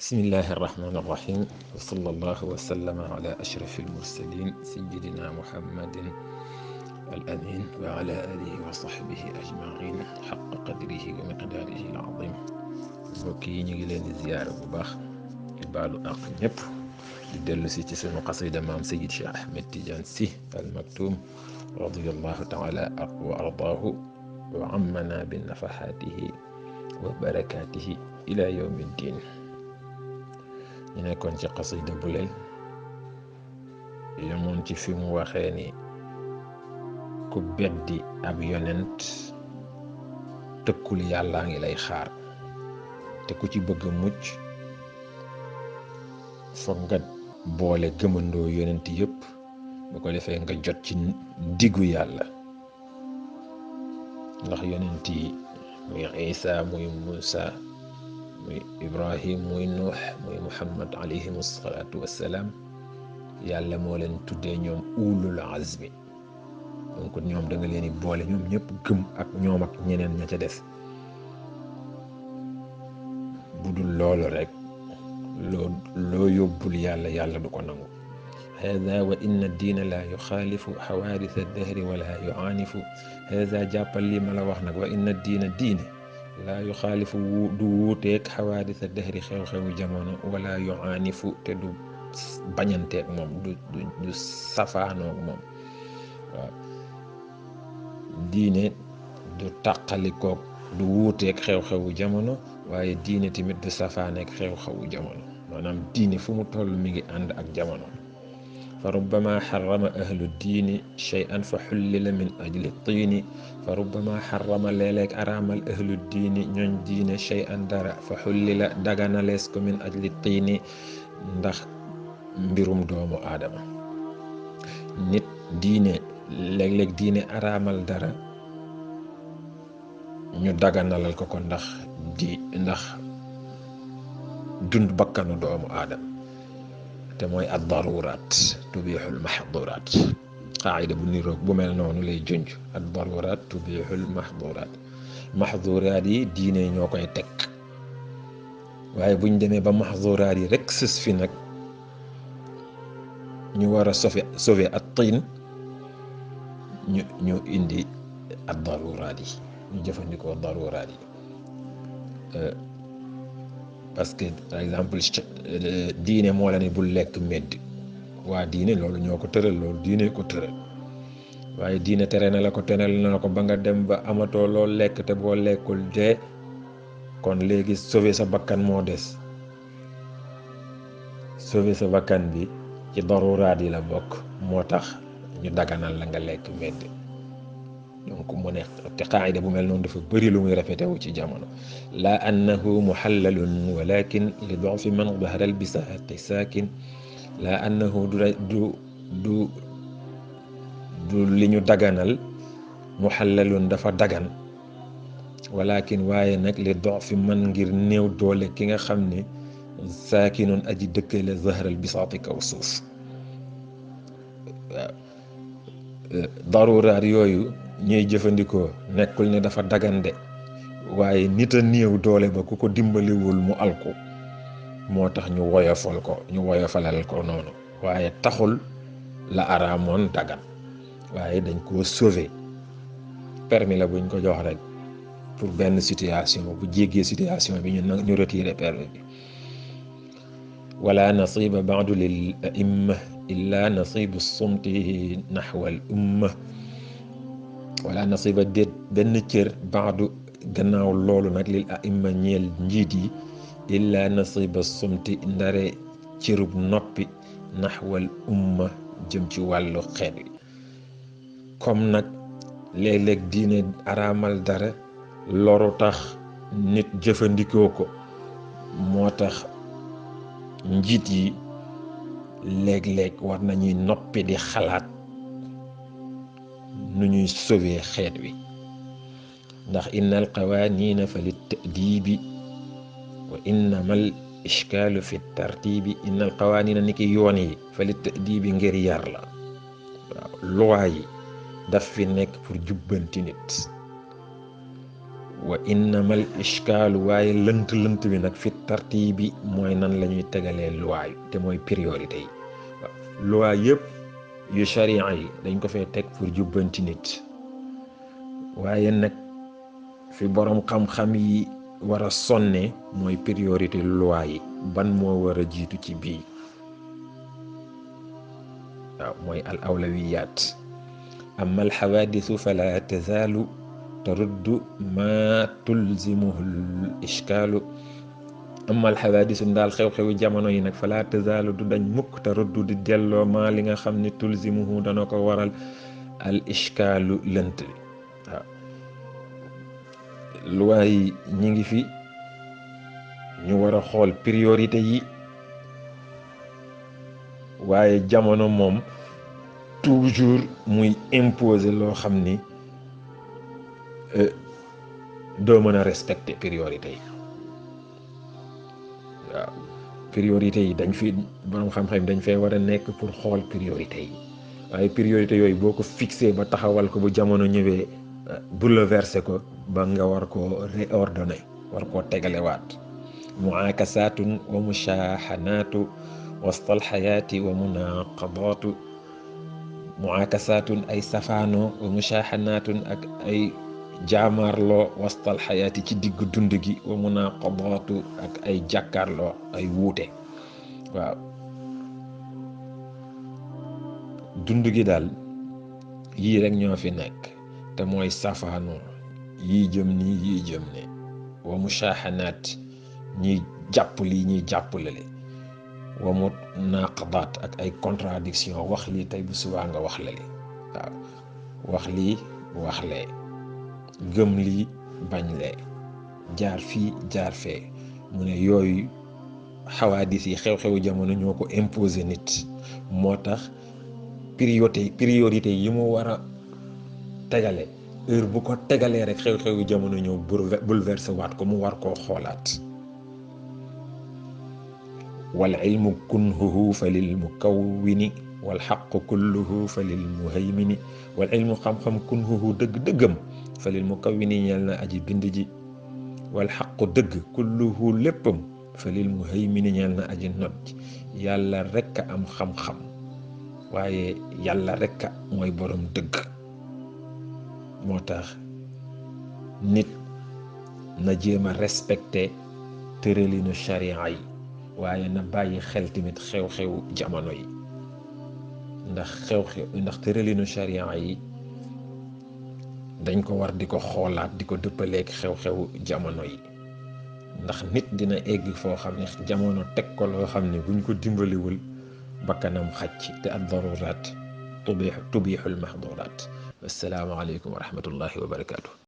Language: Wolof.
bismillahi irrahmani irrahim wa sallallahu wa sallama ala ashrafi almursalin sayidina muhammadin al amin wa ala alihi wa sahbihi ajmain xaqa qadrihi wa miqdaarihi al azim. mbokk yi ñu ngi leen di ziyaara bu baax di baalu àq ñëpp di dellu si ci sunu xasida maam sayid Cheikh Ahmed Tidiane Sy al maktum radiyallahu taala wa ardaahu wa ammana bi nafahaatihi wa barakaatihi ila yawmi ddin. ñu nekkoon ci xasida bu leen yemoon ci fi mu waxee ni ku beddi ab yonent tëkkul yàllaa ngi lay xaar, te ku ci bëgg a mucc foog nga boole gëmandoo yonent yëpp bu ko defee nga jot ci diggu yàlla. ndax yonent yi muy Isa muy Muusa muy Ibrahim muy Nuux muy Muhammad alayhim salaatu wassalaam yàlla moo leen tuddee ñoom ulul azmi. donc ñoom da nga leen di boole ñoom ñëpp gëm ak ñoom ak ñeneen ña ca des. bu dul loolu rek loo yóbbul yàlla du ko nangu. hada wa inna diina la yuxaalifu xawaadisa dahri wala yuaanifu. hada jàppal li ma la wax nag wa inna diine laa yu xaalifu du wuuteeg xawaadisa dahri xew-xewu jamono wala yu aanifu te du bañanteeg moom du safaanoog moom. waaw diine du tàqalikoog du wuuteeg xew-xewu jamono waaye diine tamit du safaaneeg xew-xewu jamono. maanaam diine fu mu toll mi ngi ànd ak jamono. fa rubbama xarama ahlu diini shay'an fa xullila min ajli tiini. fa rubbama xarama léeg-léeg araamal ahlu diini ñooñ diine shay'an dara fa xullila daganalees ko min ajli tiini ndax mbirum doomu aadama. nit diine léeg-léeg diine araamal dara ñu daganalal ko ndax dund bakkanu doomu aadama te mooy ad daruraat tubixul maxduraat. qaayida bu niroog bu mel noonu lay junj. ad daruraat tubixul maxduraat. maxduraat yi diine ñoo koy teg waaye buñ demee ba maxduraat yi rek sës fi nag ñu war a sauver at tiin ñu indi ad daruraat yi ñu jëfandikoo daruraat yi. parce que par exemple diine moo la ne bul lekk medd. waa diine loolu ñoo ko tëral, loolu diine ko tëral waaye diine tere na la ko ba nga dem ba amatoo lool lekk te boo lekkul dee. kon léegi sauver sa bakkan moo des. sauver sa bakkan bi ci daruraat yi la bokk moo tax ñu daganal la nga lekk medd. donc mu ne te qaayida bu mel noonu dafa bëri lu muy répété wu ci jamono. la annahu muhallalun walakin li du'fi man dahara al bisaati saakin. la annahu du li ñu daganal muhallalun dafa dagan walakin waaye nag li du'fi man ngir néew doole ki nga xam ne saakinun aji dëkkale zahral bisaati kaw suuf. waaw daruraat yooyu ñuy jëfandikoo nekkul ne dafa dagande waaye nit a néew doole ba ku ko dimbaliwul mu alku moo tax ñu woyofalal ko noonu waaye taxul la araamoon dagan waaye dañ koo sauver. permis la buñ ko jox rek pour benn situation bu jéggee situation bi ñu retirer permis bi. wala nasiba ba'du lil a'imma illa nasibu sumti naxwa al umma. wala nasiba déet benn cër baadu gannaaw loolu nag lil a'imma ñeel njiit yi illa nasiba sumti ndare cërub noppi naxwal umma jëm ci wàllu xeet wi. comme nag léeg-léeg diine araamal dara loru tax nit jëfandikoo ko moo tax njiit yi léeg-léeg war nañuy noppi di xalaat nu ñuy sauver xeet wi. ndax innal qawaaniina fa lit ta'diibi wa innamal ishkaalu fi tartiibi. innal qawaaniina ni ki yoon yi fa lit ta'diibi ngir yar la. waaw loi yi daf fi nekk pour jubbanti nit wa innamal ishkaalu waaye lënt bi nag fi tartiibi mooy nan la ñuy tegalee loi te mooy priorité yi loi yëpp yu sharia yi dañ ko fee teg pour jubbanti nit waaye nag fi borom xam-xam yi war a sonne mooy priorité loi yi ban moo war a jiitu ci bii waaw mooy al awlawiyaat amma al xawaadisu fala tazaalu taruddu ma tulzimuhu al ishkaalu amma al xawaadisu ndaal xew-xewi jamono yi nag fala tazaalu du dañ mukk taruddu di delloo maa li nga xam ne tulzimuhu dana ko waral al ishkaalu lënt bi waaw loi yi ñi ngi fi ñu war a xool priorité yi waaye jamono moom toujours muy imposer loo xam ni doo mën a respecter priorité yi waaw priorité yi dañ fi borom xam-xam dañ fee war a nekk pour xool priorité yi waaye priorité yooyu boo ko fixé ba taxawal ko bu jamono ñëwee bouleversé ko ba nga war koo réordonné war koo tegalewaat muakasaatun wa mushaaxanaatu wastal xayaati wa munaqadaatu muakasaatun ay safaanoo wa mushaaxanaatun ak ay jaamaarloo wastal xayaati ci diggu dund gi wa munaqadaatu ak ay jàkkaarloo ay wuute waaw dund gi daal yii rek ñoo fi nekk te mooy safaanoo yii jëm nii yii jëm ne wa mushaaxanaat ñiy jàpp lii ñiy jàpp lale wa mu naqadaat ak ay contradiction wax lii tey bu subaa nga wax lale waaw wax lii wax lee gëm lii bañ lee jaar fii jaar fee mu ne yooyu xawaadis yi xew-xewu jamono ñoo ko imposer nit moo tax priorité yi mu war a tegale heure bu ko tegalee rek xew-xewu jamono ñëw bouleversé waat ko mu war koo xoolaat wal ilmu kunhuhu fa lil mukawwini wal xaqu kulluhu fa lil muhaymini wal ilmu xam-xam kunhuhu dëgg-dëggam fa lil mukawwini ñeel na aji bind ji wal xaqu dëgg kulluhu léppam fa lil muhaymini ñeel na aji not ji yàlla rekk a am xam-xam waaye yàlla rekk a mooy borom dëgg moo tax nit na jéem a respecté tëralinu sharia yi waaye na bàyyi xel tamit xew-xew jamono yi ndax tëralinu sharia yi dañ ko war di ko xoolaat di ko dëppaleeg xew-xew jamono yi ndax nit dina egg foo xam ne jamono teg ko loo xam ne buñ ko dimbaliwul bakkanam xacc te ad daruraat tubiixul mahduraat assalaamu aleykum wa rahmatullahi wa barakaatu.